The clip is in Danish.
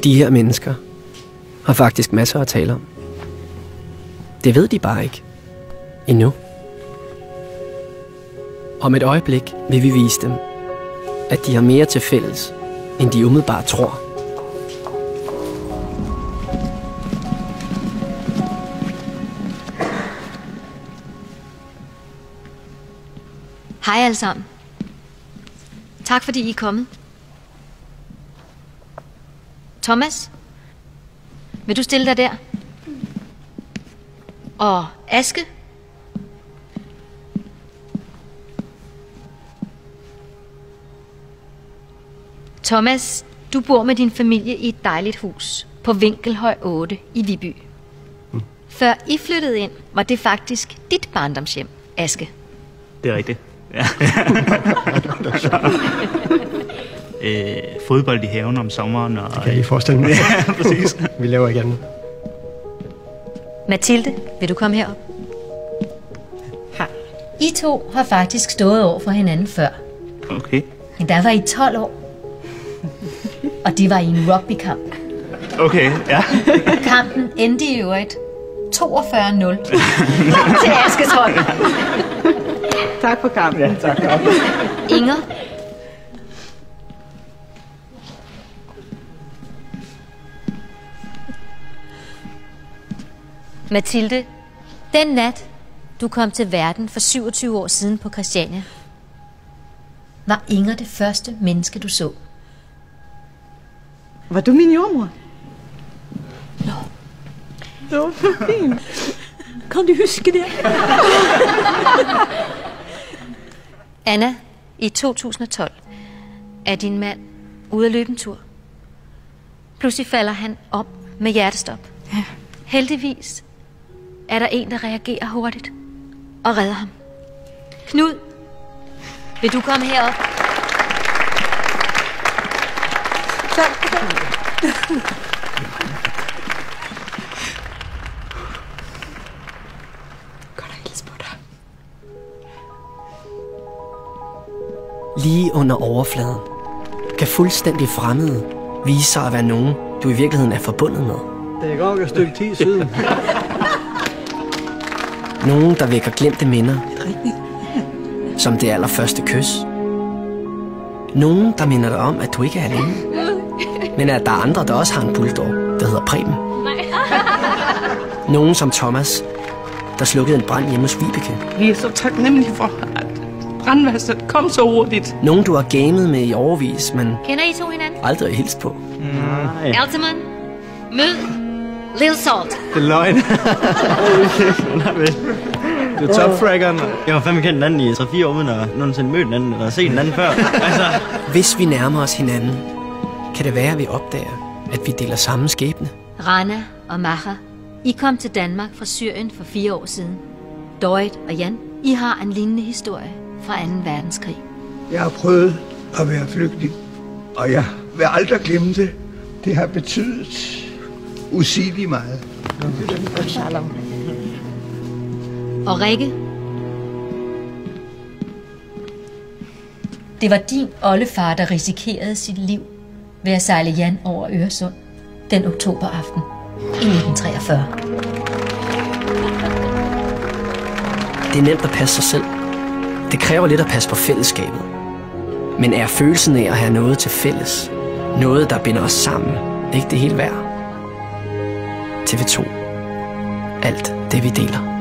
De her mennesker har faktisk masser at tale om. Det ved de bare ikke. Endnu. Om et øjeblik vil vi vise dem, at de har mere til fælles, end de umiddelbart tror. Hej alle sammen. Tak fordi I er kommet. Thomas, vil du stille dig der? Og Aske? Thomas, du bor med din familie i et dejligt hus på Vinkelhøj 8 i Viby. Før I flyttede ind, var det faktisk dit barndomshjem, Aske. Det er rigtigt. Ja. Fodbold i haven om sommeren. Og... Det kan I forestille mig. Ja, præcis. Vi laver igen. Mathilde, vil du komme herop? Hej. I to har faktisk stået over for hinanden før. Okay. Men der var I 12 år. Og de var i en rugbykamp. Okay, ja. Kampen endte i øvrigt 42-0 til Askes hold. Tak for kampen. Ja, tak. Inger? Mathilde, den nat, du kom til verden for 27 år siden på Christiania, var Inger det første menneske, du så. Var du min jordmor? Nå. Det var fint. Kan du huske det? Anna, i 2012 er din mand ude at løbe en tur. Pludselig falder han om med hjertestop. Ja. Heldigvis er der en, der reagerer hurtigt og redder ham. Knud, vil du komme herop? Tak. Godt at hilse på dig. Lige under overfladen kan fuldstændig fremmede vise sig at være nogen, du i virkeligheden er forbundet med. Det er godt et stykke tid siden. Nogen, der vækker glemte minder. Som det allerførste kys. Nogen, der minder dig om, at du ikke er alene. Men at der er andre, der også har en bulldog, der hedder Preben. Nogen som Thomas, der slukkede en brand hjemme hos Vibeke. Vi er så taknemmelige for, at brandvæsenet kom så hurtigt. Nogen, du har gamet med i årevis, men Kender I to hinanden? aldrig hilst på. Nej. Altemann, mød Lil Salt. Det er løgn. Det er topfraggeren. Jeg har fandme kendt den anden i 3-4 år, uden at nogensinde mødt den anden, eller set den anden før. Altså. Hvis vi nærmer os hinanden, kan det være, at vi opdager, at vi deler samme skæbne. Rana og Maha, I kom til Danmark fra Syrien for 4 år siden. Dorit og Jan, I har en lignende historie fra 2. verdenskrig. Jeg har prøvet at være flygtning, og jeg vil aldrig glemme det. Det har betydet usigeligt meget. Og Rikke, det var din oldefar, der risikerede sit liv ved at sejle Jan over Øresund den oktoberaften i 1943. Det er nemt at passe sig selv. Det kræver lidt at passe på fællesskabet. Men er følelsen af at have noget til fælles, noget der binder os sammen, ikke det hele værd? TV2. Alt det vi deler.